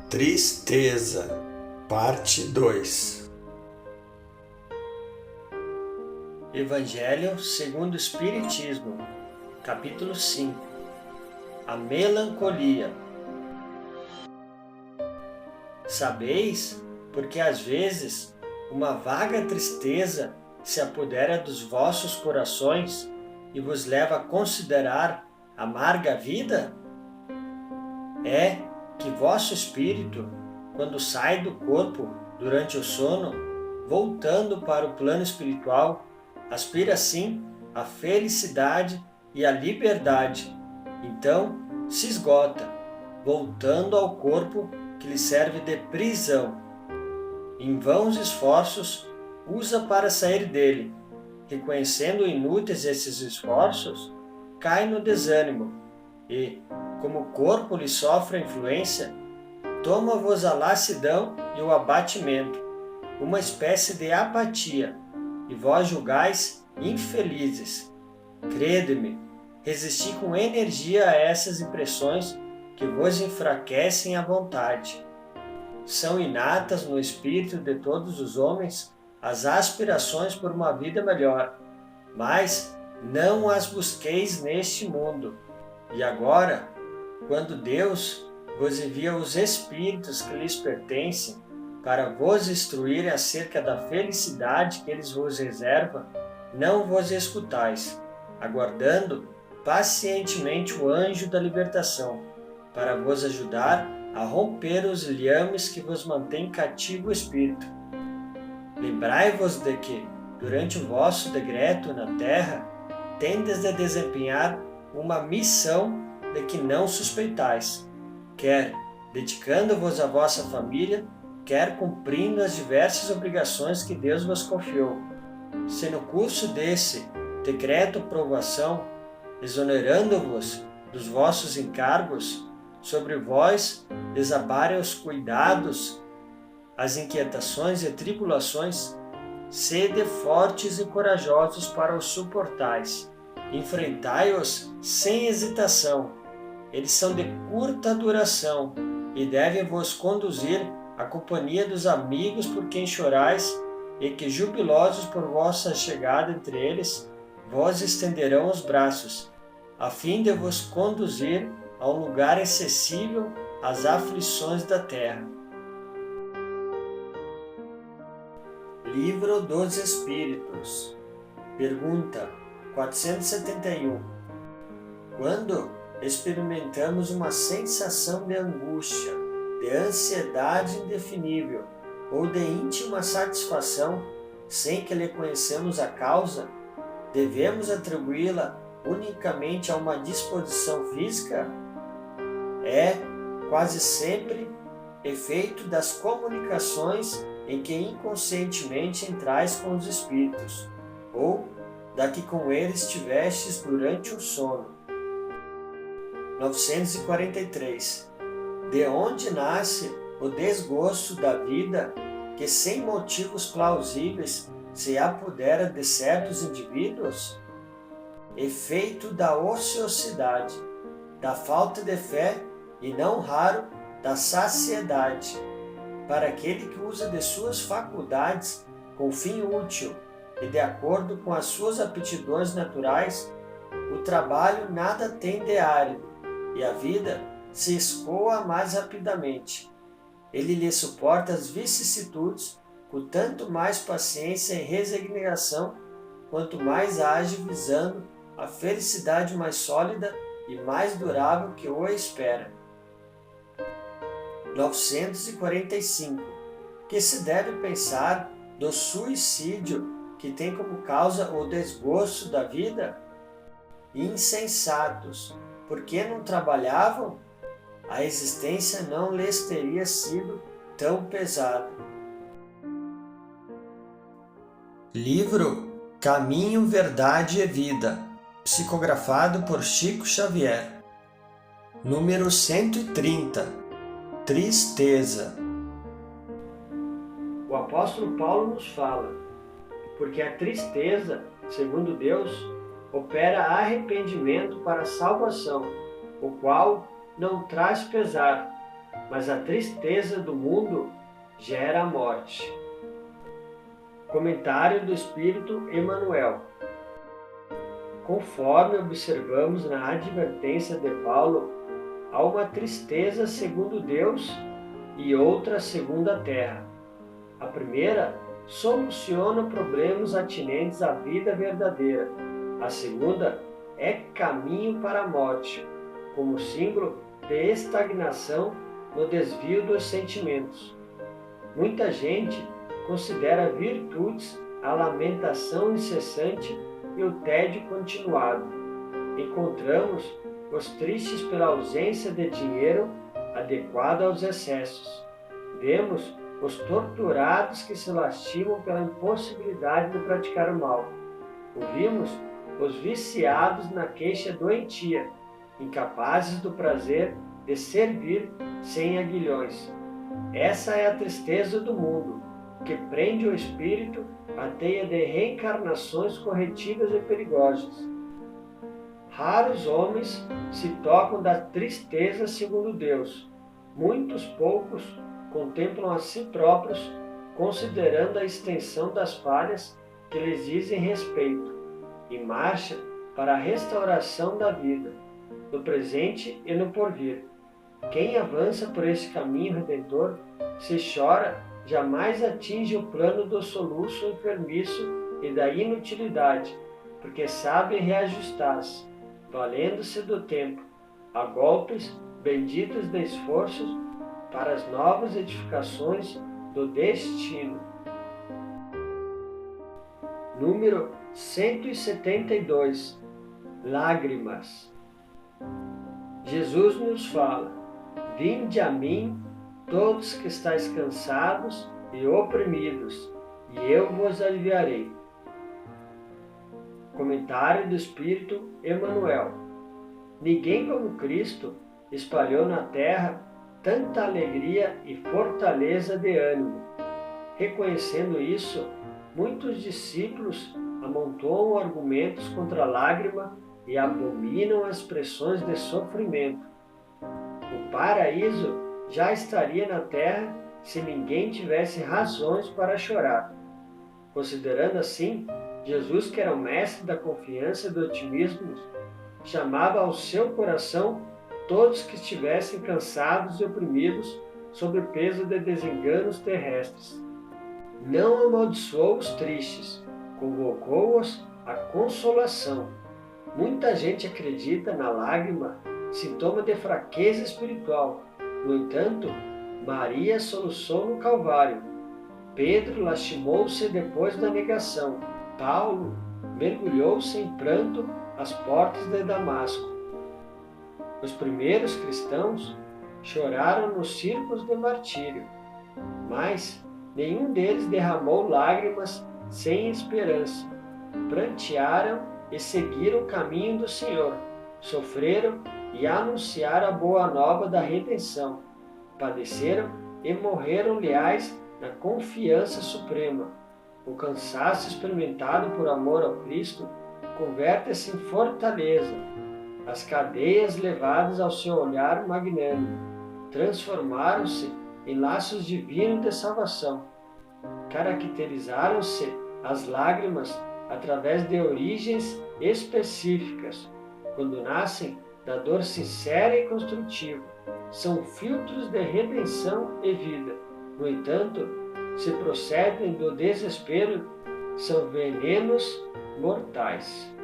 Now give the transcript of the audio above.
Tristeza, parte 2. Evangelho segundo o Espiritismo, capítulo 5. A melancolia. Sabeis, porque às vezes uma vaga tristeza se apodera dos vossos corações e vos leva a considerar amarga a vida? É que vosso espírito, quando sai do corpo durante o sono, voltando para o plano espiritual, aspira assim a felicidade e a liberdade. Então se esgota, voltando ao corpo que lhe serve de prisão. Em vãos esforços usa para sair dele. Reconhecendo inúteis esses esforços, cai no desânimo e, como o corpo lhe sofre a influência, toma-vos a lassidão e o abatimento, uma espécie de apatia, e vós julgais infelizes. Crede-me, resisti com energia a essas impressões que vos enfraquecem a vontade. São inatas no espírito de todos os homens as aspirações por uma vida melhor, mas não as busqueis neste mundo. E agora, quando Deus vos envia os espíritos que lhes pertencem para vos instruírem acerca da felicidade que eles vos reserva, não vos escutais, aguardando pacientemente o anjo da libertação, para vos ajudar a romper os liames que vos mantêm cativo o espírito. Lembrai-vos de que, durante o vosso decreto na terra, tendes de desempenhar uma missão de que não suspeitais, quer dedicando-vos à vossa família, quer cumprindo as diversas obrigações que Deus vos confiou. Se no curso desse decreto provação, exonerando-vos dos vossos encargos, sobre vós desabarem os cuidados, as inquietações e tribulações, sede fortes e corajosos para os suportais. Enfrentai-os sem hesitação. Eles são de curta duração e devem vos conduzir à companhia dos amigos por quem chorais e que, jubilosos por vossa chegada entre eles, vos estenderão os braços, a fim de vos conduzir a um lugar acessível às aflições da terra. Livro dos Espíritos. Pergunta 471. Quando experimentamos uma sensação de angústia, de ansiedade indefinível ou de íntima satisfação, sem que lhe conheçamos a causa, devemos atribuí-la unicamente a uma disposição física? É, quase sempre, efeito das comunicações em que inconscientemente entrais com os espíritos, ou da que com eles tivestes durante o sono. 943. De onde nasce o desgosto da vida que, sem motivos plausíveis, se apodera de certos indivíduos? Efeito da ociosidade, da falta de fé e, não raro, da saciedade. Para aquele que usa de suas faculdades com fim útil e de acordo com as suas aptidões naturais, o trabalho nada tem de árido e a vida se escoa mais rapidamente. Ele lhe suporta as vicissitudes com tanto mais paciência e resignação, quanto mais age visando a felicidade mais sólida e mais durável que o espera. 945. Que se deve pensar do suicídio que tem como causa o desgosto da vida? Insensatos, porque não trabalhavam? A existência não lhes teria sido tão pesada. Livro Caminho, Verdade e Vida, psicografado por Chico Xavier. Número 130. Tristeza. O apóstolo Paulo nos fala, porque a tristeza, segundo Deus, opera arrependimento para a salvação, o qual não traz pesar, mas a tristeza do mundo gera a morte. Comentário do Espírito Emmanuel. Conforme observamos na advertência de Paulo, há uma tristeza segundo Deus e outra segundo a terra. A primeira soluciona problemas atinentes à vida verdadeira. A segunda é caminho para a morte, como símbolo de estagnação no desvio dos sentimentos. Muita gente considera virtudes a lamentação incessante e o tédio continuado. Encontramos os tristes pela ausência de dinheiro adequado aos excessos. Vemos os torturados que se lastimam pela impossibilidade de praticar o mal. Ouvimos os viciados na queixa doentia, incapazes do prazer de servir sem aguilhões. Essa é a tristeza do mundo, que prende o espírito à teia de reencarnações corretivas e perigosas. Raros homens se tocam da tristeza segundo Deus. Muitos poucos contemplam a si próprios, considerando a extensão das falhas que lhes dizem respeito, e marcha para a restauração da vida, no presente e no porvir. Quem avança por esse caminho redentor, se chora, jamais atinge o plano do soluço enfermiço e da inutilidade, porque sabe reajustar-se, valendo-se do tempo, a golpes benditos de esforços para as novas edificações do destino. Número 172. Lágrimas. Jesus nos fala: vinde a mim, todos que estáis cansados e oprimidos, e eu vos aliviarei. Comentário do Espírito Emmanuel. Ninguém como Cristo espalhou na terra tanta alegria e fortaleza de ânimo. Reconhecendo isso, muitos discípulos amontoam argumentos contra a lágrima e abominam as pressões de sofrimento. O paraíso já estaria na terra se ninguém tivesse razões para chorar. Considerando assim, Jesus, que era o mestre da confiança e do otimismo, chamava ao seu coração todos que estivessem cansados e oprimidos sob o peso de desenganos terrestres. Não amaldiçoou os tristes, convocou-os à consolação. Muita gente acredita na lágrima, sintoma de fraqueza espiritual. No entanto, Maria soluçou no Calvário. Pedro lastimou-se depois da negação. Paulo mergulhou-se em pranto às portas de Damasco. Os primeiros cristãos choraram nos círculos de martírio, mas nenhum deles derramou lágrimas sem esperança. Prantearam e seguiram o caminho do Senhor, sofreram e anunciaram a boa nova da redenção, padeceram e morreram leais na confiança suprema. O cansaço experimentado por amor ao Cristo converte-se em fortaleza. As cadeias levadas ao seu olhar magnânimo transformaram-se em laços divinos de salvação. Caracterizaram-se as lágrimas através de origens específicas. Quando nascem da dor sincera e construtiva, são filtros de redenção e vida. No entanto, se procedem do desespero, são venenos mortais.